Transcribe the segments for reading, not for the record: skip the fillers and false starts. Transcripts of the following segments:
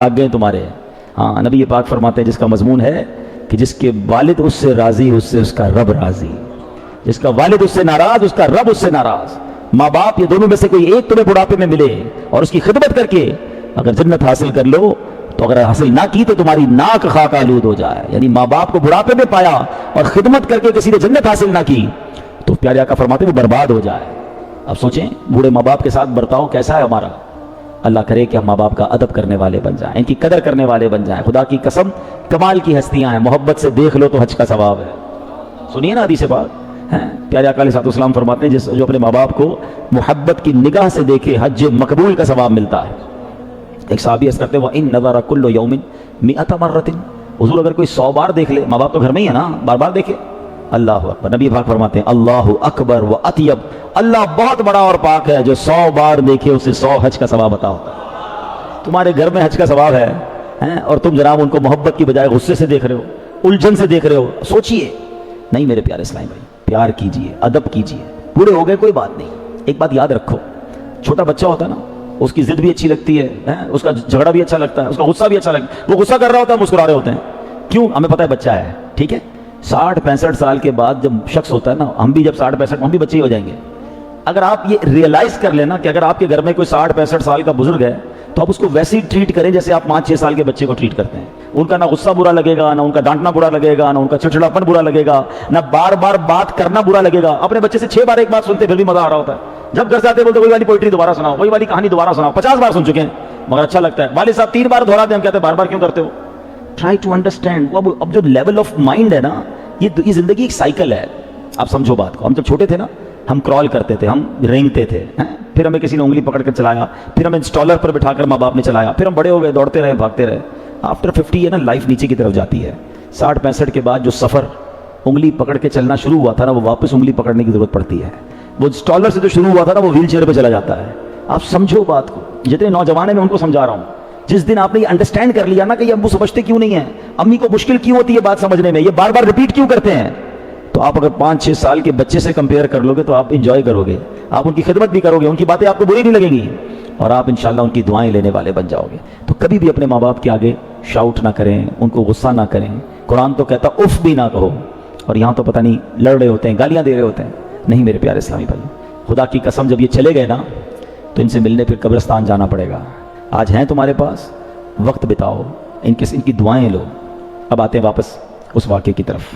آ گئے تمہارے. ہاں نبی پاک فرماتے ہیں جس کا مضمون ہے کہ جس کے والد اس سے راضی اس سے اس کا رب راضی، جس کا والد اس سے ناراض اس کا رب اس سے ناراض. ماں باپ یہ دونوں میں سے کوئی ایک تمہیں بڑھاپے میں ملے اور اس کی خدمت کر کے اگر جنت حاصل کر لو تو اگر حاصل نہ کی تو تمہاری ناک خاک آلود ہو جائے. یعنی ماں باپ کو بڑھاپے میں پایا اور خدمت کر کے کسی نے جنت حاصل نہ کی تو پیارے آقا فرماتے ہیں وہ برباد ہو جائے. اب سوچیں بوڑھے ماں باپ کے ساتھ برتاؤ کیسا ہے ہمارا. اللہ کرے کہ ہم ماں باپ کا ادب کرنے والے بن جائیں، ان کی قدر کرنے والے بن جائیں. خدا کی قسم کمال کی ہستیاں ہیں، محبت سے دیکھ لو تو حج کا ثواب ہے. سنیے نا حدیث پاک ہیں، پیارے آقا علیہ السلام فرماتے ہیں جو اپنے ماں باپ کو محبت کی نگاہ سے دیکھے حج مقبول کا ثواب ملتا ہے. ایک صحابی عرض کرتے ہیں وَإِن نَظَرَ كُلُّ يَوْمٍ 100 مرة. حضور اگر کوئی 100 بار دیکھ لے، ماں باپ تو گھر میں ہی ہے نا، بار بار دیکھے. اللہ اکبر. نبی پاک فرماتے ہیں اللہ اکبر و اطیب، اللہ بہت بڑا اور پاک ہے جو 100 بار دیکھے اسے 100 حج کا ثواب عطا ہوتا ہے. تمہارے گھر میں حج کا ثواب ہے اور تم جناب ان کو محبت کی بجائے غصے سے دیکھ رہے ہو، الجھن سے دیکھ رہے ہو. سوچئے. نہیں میرے پیارے اسلامی بھائی، پیار کیجئے، ادب کیجئے. بوڑھے ہو گئے کوئی بات نہیں، ایک بات یاد رکھو، چھوٹا بچہ ہوتا ہے نا اس کی ضد بھی اچھی لگتی ہے، اس کا جھگڑا بھی اچھا لگتا ہے، اس کا غصہ بھی اچھا لگتا ہے. وہ غصہ کر رہا ہوتا ہے مسکرا رہے ہوتے ہیں. کیوں؟ ہمیں پتہ ہے بچہ ہے. ٹھیک ہے 60-65 سال کے بعد جب شخص ہوتا ہے نا، ہم بھی جب 60-65 ہم بھی بچے ہی ہو جائیں گے. اگر آپ یہ ریئلائز کر لینا کہ اگر آپ کے گھر میں کوئی 60-65 سال کا بزرگ ہے تو آپ اس کو ویسے ہی ٹریٹ کریں جیسے آپ 5-6 سال کے بچے کو ٹریٹ کرتے ہیں. ان کا نہ غصہ برا لگے گا، نہ ان کا ڈانٹنا برا لگے گا، نہ ان کا چڑچڑاپن برا لگے گا، نہ بار بار بات کرنا برا لگے گا. اپنے بچے سے 6 بار ایک بات سنتے پھر بھی مزہ آ رہا ہوتا ہے. جب گھر سے آتے بولتے وہی والی پوئٹری دوبارہ سناؤ، وہی والی کہانی دوبارہ سناؤ. 50 بار سن چکے ہیں مگر اچھا لگتا ہے. والد صاحب 3 بار دہراتے ہیں، ہم کہتے ہیں بار بار کیوں کرتے ہو. Try to understand. اب جو لیول آف مائنڈ ہے نا، یہ زندگی ایک سائیکل ہے. آپ سمجھو بات کو. ہم جب چھوٹے تھے نا ہم کرال کرتے تھے، ہم رینگتے تھے، پھر ہمیں کسی نے انگلی پکڑ کر چلایا، پھر ہمیں انسٹالر پر بٹھا کر ماں باپ نے چلایا، پھر ہم بڑے ہو گئے، دوڑتے رہے، بھاگتے رہے. آفٹر 50 ہے نا لائف نیچے کی طرف جاتی ہے. 60-65 کے بعد جو سفر انگلی پکڑ کے چلنا شروع ہوا تھا نا وہ واپس انگلی پکڑنے کی ضرورت پڑتی ہے. وہ انسٹالر سے جو شروع ہوا تھا نا وہ ویل چیئر پہ چلا جاتا ہے. آپ سمجھو بات کو. جتنے نوجوان ہیں میں ان کو سمجھا رہا ہوں، جس دن آپ نے یہ انڈرسٹینڈ کر لیا نا کہ یہ ابو سمجھتے کیوں نہیں ہیں، امی کو مشکل کیوں ہوتی ہے بات سمجھنے میں، یہ بار بار ریپیٹ کیوں کرتے ہیں، تو آپ اگر 5-6 سال کے بچے سے کمپیئر کر لو گے تو آپ انجوائے کرو گے، آپ ان کی خدمت بھی کرو گے، ان کی باتیں آپ کو بری نہیں لگیں گی اور آپ انشاءاللہ ان کی دعائیں لینے والے بن جاؤ گے. تو کبھی بھی اپنے ماں باپ کے آگے شاؤٹ نہ کریں، ان کو غصہ نہ کریں. قرآن تو کہتا اف بھی نہ کہو، اور یہاں تو پتہ نہیں لڑ رہے ہوتے ہیں، گالیاں دے رہے ہوتے ہیں. نہیں میرے پیارے اسلامی بھائی، خدا کی قسم جب یہ چلے گئے نا تو ان سے ملنے پھر قبرستان جانا پڑے گا. آج ہیں تمہارے پاس، وقت بتاؤ، ان کی دعائیں لو. اب آتے ہیں واپس اس واقعے کی طرف.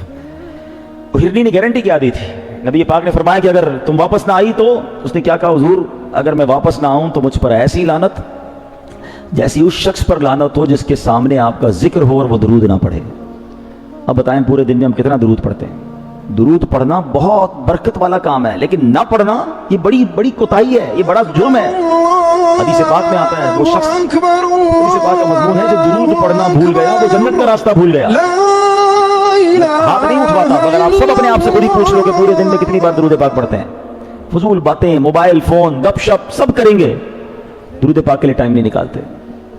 ہرنی نے گارنٹی کیا دی تھی. نبی پاک نے فرمایا کہ اگر تم واپس نہ آئی تو اس نے کیا کہا، حضور اگر میں واپس نہ آؤں تو مجھ پر ایسی لعنت جیسی اس شخص پر لعنت ہو جس کے سامنے آپ کا ذکر ہو اور وہ درود نہ پڑھے. اب بتائیں پورے دن میں ہم کتنا درود پڑھتے ہیں. درود پڑھنا بہت برکت والا کام ہے، لیکن نہ پڑھنا یہ بڑی بڑی کوتاہی ہے، یہ بڑا جرم ہے. حدیث پاک میں آتا ہے وہ شخص، حدیث پاک کا مضمون ہے جو درود پڑھنا بھول گیا وہ جنت کا راستہ بھول گیا. ہاتھ نہیں اٹھواتا مگر آپ سب اپنے آپ سے خود ہی پوچھ لو کہ پورے دن میں کتنی بار درود پاک پڑھتے ہیں. فضول باتیں، موبائل فون، گپ شپ سب کریں گے، درود پاک کے لیے ٹائم نہیں نکالتے.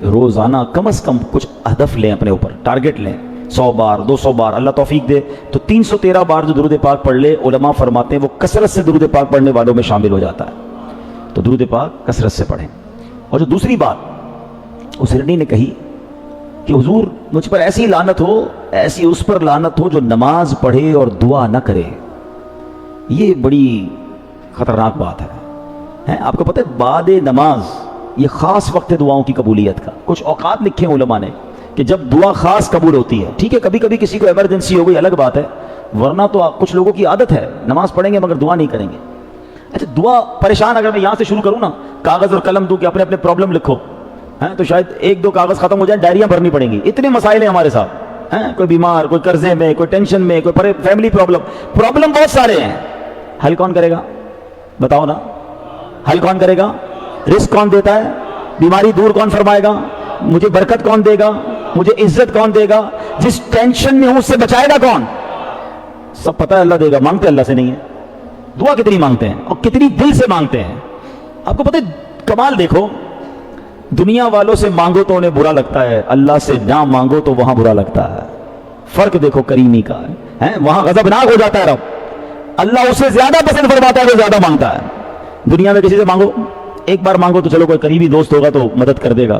روزانہ کم از کم کچھ ہدف لیں، اپنے اوپر ٹارگٹ لیں. 100 بار 200 بار اللہ توفیق دے تو 313 بار جو درود پاک پڑھ لے، علماء فرماتے ہیں وہ کثرت سے درود پاک پڑھنے والوں میں شامل ہو جاتا ہے. تو درود پاک کثرت سے پڑھیں. اور جو دوسری بات اس ہرنی نے کہی کہ حضور مجھ پر ایسی لعنت ہو، ایسی اس پر لعنت ہو جو نماز پڑھے اور دعا نہ کرے. یہ بڑی خطرناک بات ہے. آپ کو پتہ ہے بعد نماز یہ خاص وقت ہے دعاؤں کی قبولیت کا. کچھ اوقات لکھے ہیں علماء نے کہ جب دعا خاص قبول ہوتی ہے. ٹھیک ہے کبھی کبھی کسی کو ایمرجنسی ہو گئی الگ بات ہے، ورنہ تو کچھ لوگوں کی عادت ہے نماز پڑھیں گے مگر دعا نہیں کریں گے. اچھا دعا پریشان، اگر میں یہاں سے شروع کروں نا کاغذ اور قلم دوں کہ اپنے اپنے پرابلم لکھو تو شاید 1-2 کاغذ ختم ہو جائیں، ڈائریاں بھرنی پڑیں گی. اتنے مسائل ہیں ہمارے ساتھ، کوئی بیمار، کوئی قرضے میں، کوئی ٹینشن میں، کوئی فیملی پرابلم بہت سارے ہیں. حل کون کرے گا بتاؤ نا؟ حل کون کرے گا؟ رزق کون دیتا ہے؟ بیماری دور کون فرمائے گا؟ مجھے برکت کون دے گا؟ مجھے عزت کون دے گا؟ جس ٹینشن میں ہوں اس سے بچائے گا کون؟ سب پتہ ہے اللہ دے گا. مانگتے اللہ سے نہیں ہے. دعا کتنی مانگتے ہیں اور کتنی دل سے مانگتے ہیں. آپ کو پتہ ہے کمال دیکھو، دنیا والوں سے مانگو تو انہیں برا لگتا ہے، اللہ سے نہ مانگو تو وہاں برا لگتا ہے. فرق دیکھو کریمی کا ہے. وہاں غضبناک ہو جاتا ہے رب، اللہ اسے زیادہ پسند فرماتا ہے، وہ زیادہ مانگتا ہے. دنیا میں کسی سے مانگو، ایک بار مانگو تو چلو کوئی قریبی دوست ہوگا تو مدد کر دے گا،